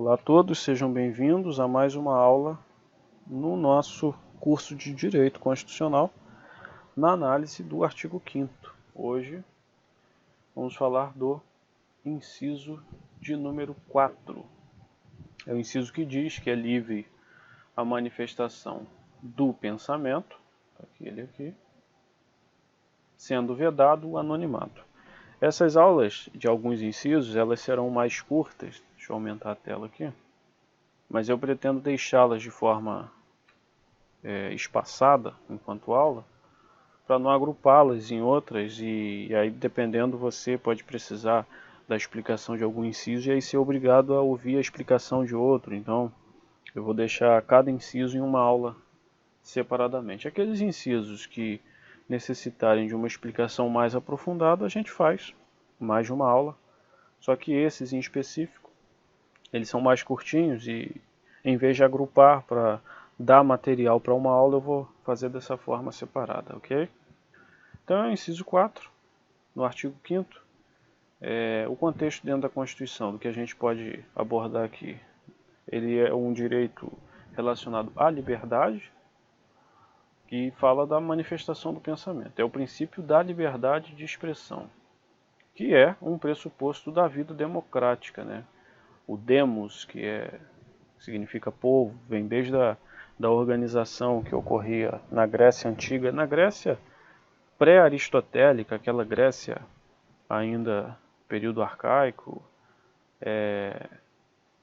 Olá a todos, sejam bem-vindos a mais uma aula no nosso curso de Direito Constitucional, na análise do artigo 5º. Hoje vamos falar do inciso de número 4. É o inciso que diz que é livre a manifestação do pensamento, aquele aqui, sendo vedado o anonimato. Essas aulas de alguns incisos, elas serão mais curtas. Deixa eu aumentar a tela aqui. Mas eu pretendo deixá-las de forma espaçada enquanto aula, para não agrupá-las em outras, e aí dependendo você pode precisar da explicação de algum inciso e aí ser obrigado a ouvir a explicação de outro. Então eu vou deixar cada inciso em uma aula separadamente. Aqueles incisos que necessitarem de uma explicação mais aprofundada, a gente faz mais de uma aula. Só que esses em específico, eles são mais curtinhos e em vez de agrupar para dar material para uma aula, eu vou fazer dessa forma separada, ok? Então é o inciso 4, no artigo 5º, o contexto dentro da Constituição, do que a gente pode abordar aqui. Ele é um direito relacionado à liberdade, que fala da manifestação do pensamento. É o princípio da liberdade de expressão, que é um pressuposto da vida democrática, né? O demos, que significa povo, vem desde da organização que ocorria na Grécia Antiga, na Grécia pré-aristotélica, aquela Grécia ainda período arcaico.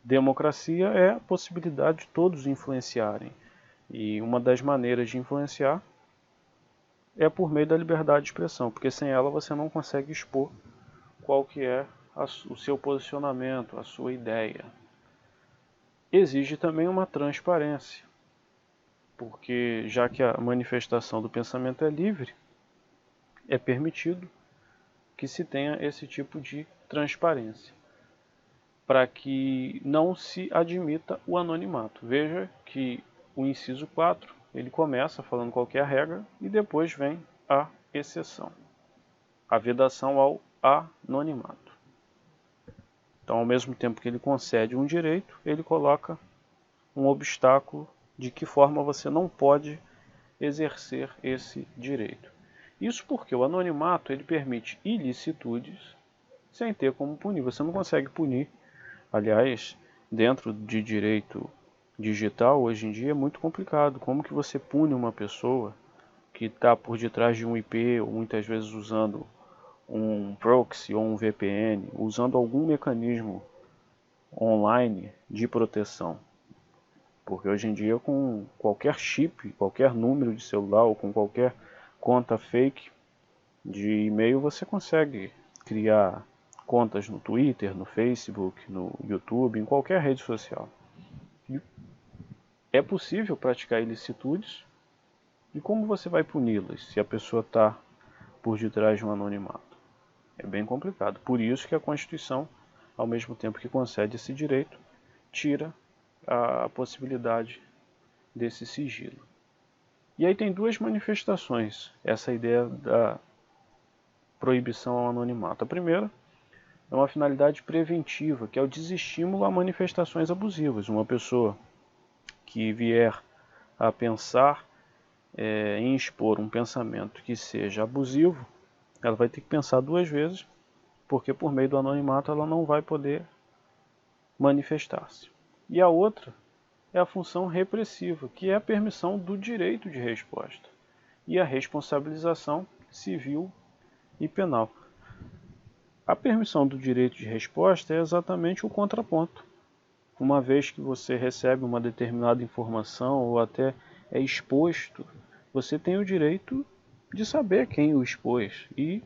Democracia é a possibilidade de todos influenciarem. E uma das maneiras de influenciar é por meio da liberdade de expressão, porque sem ela você não consegue expor qual que é o seu posicionamento, a sua ideia. Exige também uma transparência, porque já que a manifestação do pensamento é livre, é permitido que se tenha esse tipo de transparência, para que não se admita o anonimato. Veja que o inciso 4, ele começa falando qual que é a regra e depois vem a exceção, a vedação ao anonimato. Então, ao mesmo tempo que ele concede um direito, ele coloca um obstáculo de que forma você não pode exercer esse direito. Isso porque o anonimato ele permite ilicitudes sem ter como punir. Você não consegue punir. Aliás, dentro de direito digital, hoje em dia é muito complicado. Como que você pune uma pessoa que está por detrás de um IP, ou muitas vezes usando um proxy ou um VPN, usando algum mecanismo online de proteção? Porque hoje em dia, com qualquer chip, qualquer número de celular ou com qualquer conta fake de e-mail, você consegue criar contas no Twitter, no Facebook, no YouTube, em qualquer rede social. E é possível praticar ilicitudes. E como você vai puni-las se a pessoa está por detrás de um anonimato? É bem complicado. Por isso que a Constituição, ao mesmo tempo que concede esse direito, tira a possibilidade desse sigilo. E aí tem duas manifestações, essa ideia da proibição ao anonimato. A primeira é uma finalidade preventiva, que é o desestímulo a manifestações abusivas. Uma pessoa que vier a pensar em expor um pensamento que seja abusivo, ela vai ter que pensar duas vezes, porque por meio do anonimato ela não vai poder manifestar-se. E a outra é a função repressiva, que é a permissão do direito de resposta e a responsabilização civil e penal. A permissão do direito de resposta é exatamente o contraponto. Uma vez que você recebe uma determinada informação ou até é exposto, você tem o direito de saber quem o expôs e,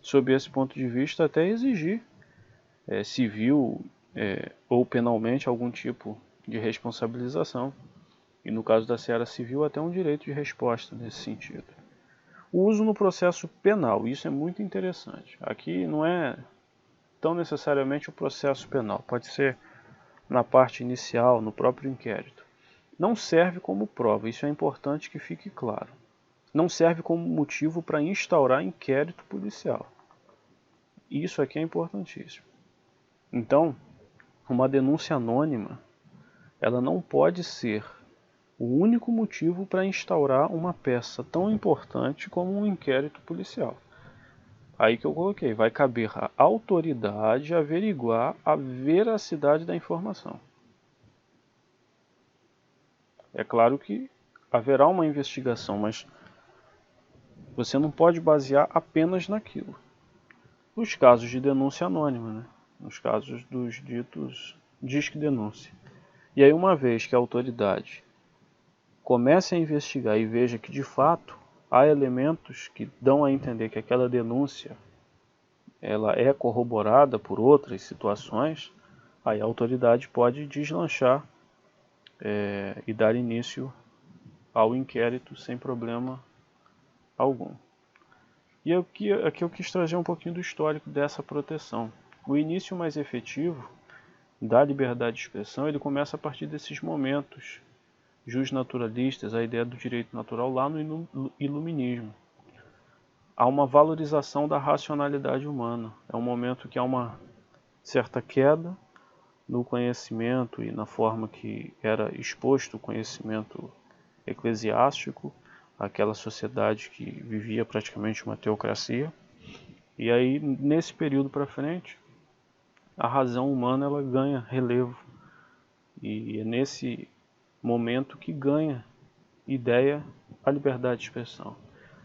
sob esse ponto de vista, até exigir civil ou penalmente algum tipo de responsabilização. E no caso da seara civil, até um direito de resposta nesse sentido. O uso no processo penal, isso é muito interessante. Aqui não é tão necessariamente o processo penal, pode ser na parte inicial, no próprio inquérito. Não serve como prova, isso é importante que fique claro. Não serve como motivo para instaurar inquérito policial. Isso aqui é importantíssimo. Então, uma denúncia anônima, ela não pode ser o único motivo para instaurar uma peça tão importante como um inquérito policial. Aí que eu coloquei, vai caber à autoridade averiguar a veracidade da informação. É claro que haverá uma investigação, mas você não pode basear apenas naquilo. Nos casos de denúncia anônima, né? Nos casos dos ditos disque denúncia. E aí, uma vez que a autoridade comece a investigar e veja que de fato há elementos que dão a entender que aquela denúncia ela é corroborada por outras situações, aí a autoridade pode deslanchar e dar início ao inquérito sem problema algum. E aqui eu quis trazer um pouquinho do histórico dessa proteção. O início mais efetivo da liberdade de expressão ele começa a partir desses momentos justnaturalistas, a ideia do direito natural lá no iluminismo. Há uma valorização da racionalidade humana. É um momento que há uma certa queda no conhecimento e na forma que era exposto o conhecimento eclesiástico, aquela sociedade que vivia praticamente uma teocracia. E aí, nesse período para frente, a razão humana ela ganha relevo. E é nesse momento que ganha ideia a liberdade de expressão.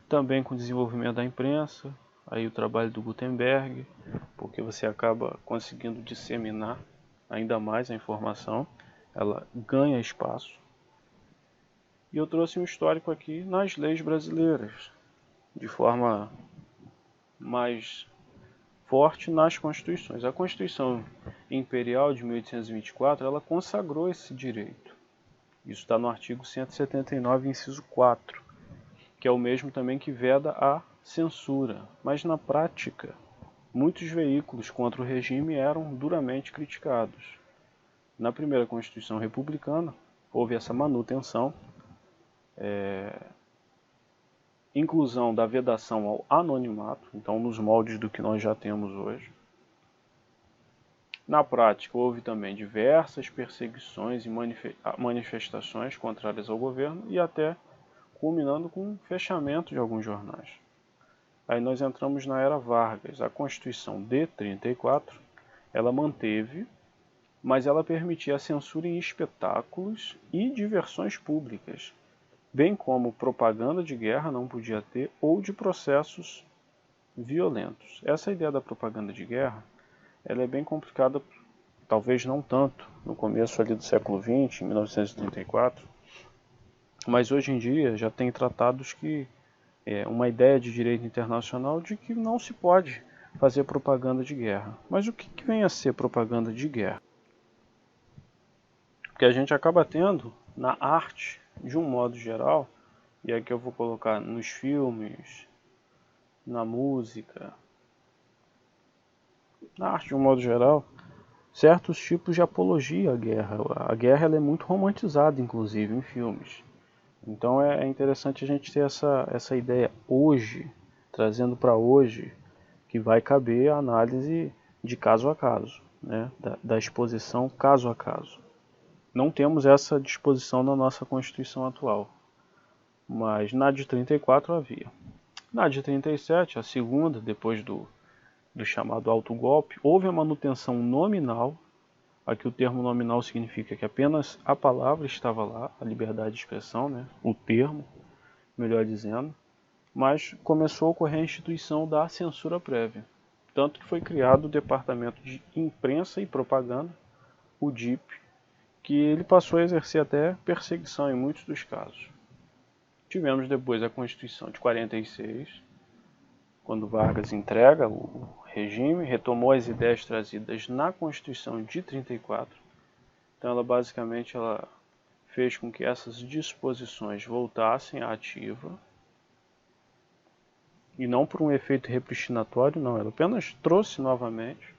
Também com o desenvolvimento da imprensa, aí o trabalho do Gutenberg, porque você acaba conseguindo disseminar ainda mais a informação, ela ganha espaço. E eu trouxe um histórico aqui nas leis brasileiras, de forma mais forte nas constituições. A Constituição Imperial de 1824, ela consagrou esse direito. Isso está no artigo 179, inciso 4, que é o mesmo também que veda a censura. Mas na prática, muitos veículos contra o regime eram duramente criticados. Na primeira Constituição Republicana, houve essa manutenção, inclusão da vedação ao anonimato, então nos moldes do que nós já temos hoje. Na prática, houve também diversas perseguições e manifestações contrárias ao governo e até culminando com o fechamento de alguns jornais. Aí nós entramos na era Vargas. A Constituição de 34, ela manteve, mas ela permitia a censura em espetáculos e diversões públicas, bem como propaganda de guerra não podia ter ou de processos violentos. Essa ideia da propaganda de guerra, ela é bem complicada, talvez não tanto no começo ali do século XX, em 1934, mas hoje em dia já tem tratados que uma ideia de direito internacional de que não se pode fazer propaganda de guerra. Mas o que vem a ser propaganda de guerra? Porque a gente acaba tendo na arte, de um modo geral, e aqui eu vou colocar nos filmes, na música, na arte de um modo geral, certos tipos de apologia à guerra. A guerra ela é muito romantizada, inclusive, em filmes. Então é interessante a gente ter essa ideia hoje, trazendo para hoje, que vai caber a análise de caso a caso, né? da exposição caso a caso. Não temos essa disposição na nossa Constituição atual, mas na de 34 havia. Na de 37, a segunda, depois do chamado autogolpe, houve a manutenção nominal. Aqui o termo nominal significa que apenas a palavra estava lá, a liberdade de expressão, né? O termo, melhor dizendo, mas começou a ocorrer a instituição da censura prévia. Tanto que foi criado o Departamento de Imprensa e Propaganda, o DIP, que ele passou a exercer até perseguição em muitos dos casos. Tivemos depois a Constituição de 46, quando Vargas entrega o regime, retomou as ideias trazidas na Constituição de 34. Então ela basicamente fez com que essas disposições voltassem à ativa, e não por um efeito repristinatório, não, ela apenas trouxe novamente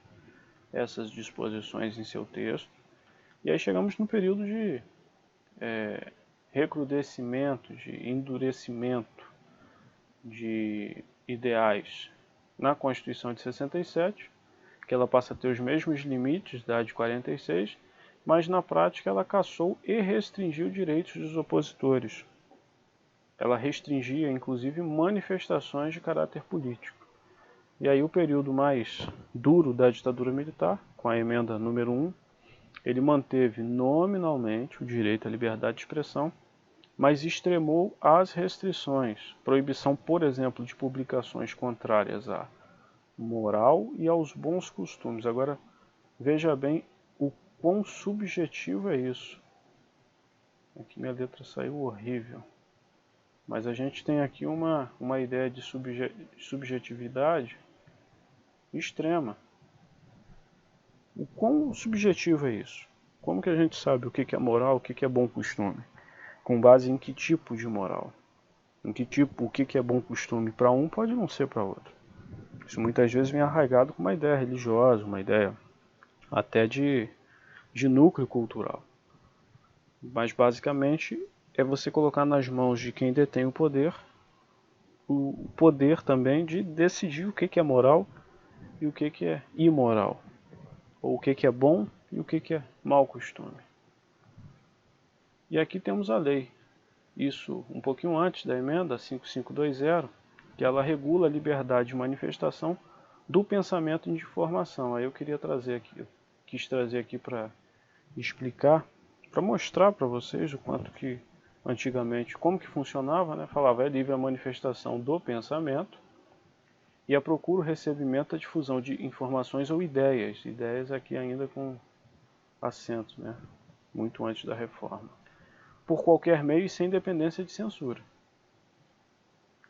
essas disposições em seu texto. E aí chegamos no período de recrudescimento, de endurecimento de ideais na Constituição de 67, que ela passa a ter os mesmos limites da de 46, mas na prática ela cassou e restringiu direitos dos opositores. Ela restringia, inclusive, manifestações de caráter político. E aí o período mais duro da ditadura militar, com a emenda número 1, ele manteve nominalmente o direito à liberdade de expressão, mas extremou as restrições, proibição, por exemplo, de publicações contrárias à moral e aos bons costumes. Agora, veja bem o quão subjetivo é isso. Aqui minha letra saiu horrível. Mas a gente tem aqui uma ideia de subjetividade extrema. O quão subjetivo é isso? Como que a gente sabe o que é moral, o que é bom costume? Com base em que tipo de moral? Em que tipo, o que é bom costume para um pode não ser para outro. Isso muitas vezes vem arraigado com uma ideia religiosa, uma ideia até de núcleo cultural. Mas basicamente é você colocar nas mãos de quem detém o poder também de decidir o que é moral e o que é imoral, ou o que é bom e o que é mau costume. E aqui temos a lei, isso um pouquinho antes da emenda 5520, que ela regula a liberdade de manifestação do pensamento e de informação. Aí eu quis trazer aqui para explicar, para mostrar para vocês o quanto que antigamente, como que funcionava, né? Falava é livre a manifestação do pensamento e a procura, o recebimento, a difusão de informações ou ideias aqui ainda com acento, né? Muito antes da reforma, por qualquer meio e sem dependência de censura.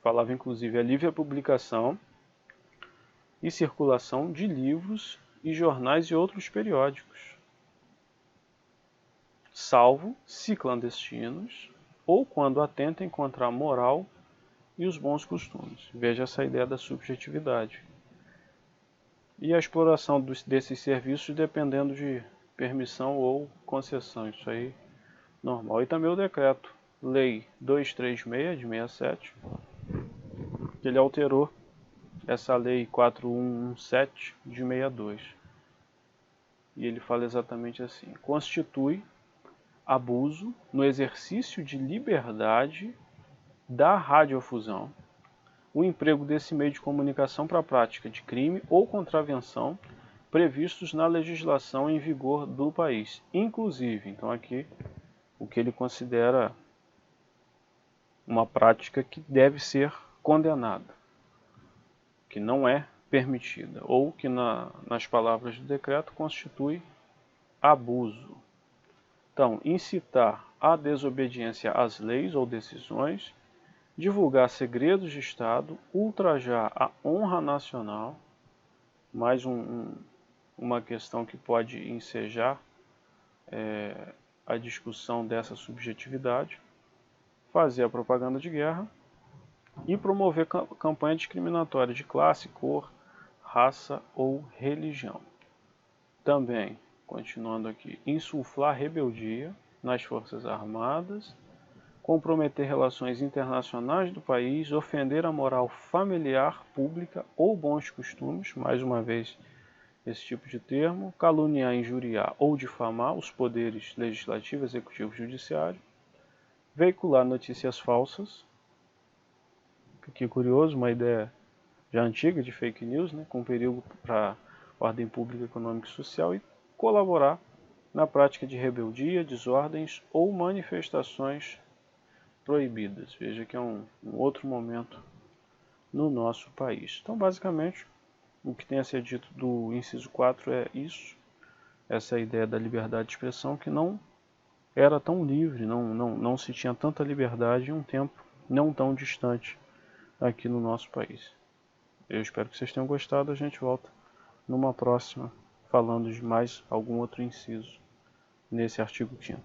Falava inclusive a livre publicação e circulação de livros e jornais e outros periódicos, salvo se clandestinos ou quando atentem contra a moral e os bons costumes. Veja essa ideia da subjetividade. E a exploração desses serviços dependendo de permissão ou concessão, isso aí normal. E também o decreto Lei 236 de 67, que ele alterou essa Lei 4117 de 62. E ele fala exatamente assim: constitui abuso no exercício de liberdade da radiodifusão o emprego desse meio de comunicação para a prática de crime ou contravenção previstos na legislação em vigor do país, inclusive, então aqui, o que ele considera uma prática que deve ser condenada, que não é permitida, ou que nas palavras do decreto constitui abuso. Então, incitar a desobediência às leis ou decisões, divulgar segredos de Estado, ultrajar a honra nacional, mais uma questão que pode ensejar a discussão dessa subjetividade, fazer a propaganda de guerra e promover campanha discriminatória de classe, cor, raça ou religião. Também, continuando aqui, insuflar rebeldia nas Forças Armadas, comprometer relações internacionais do país, ofender a moral familiar, pública ou bons costumes, mais uma vez esse tipo de termo, caluniar, injuriar ou difamar os poderes legislativo, executivo e judiciário, veicular notícias falsas, que é curioso, uma ideia já antiga de fake news, né, com perigo para a ordem pública, econômica e social, e colaborar na prática de rebeldia, desordens ou manifestações proibidas. Veja que é um outro momento no nosso país. Então, basicamente, o que tem a ser dito do inciso 4 é isso, essa ideia da liberdade de expressão que não era tão livre, não se tinha tanta liberdade em um tempo não tão distante aqui no nosso país. Eu espero que vocês tenham gostado, a gente volta numa próxima falando de mais algum outro inciso nesse artigo 5º.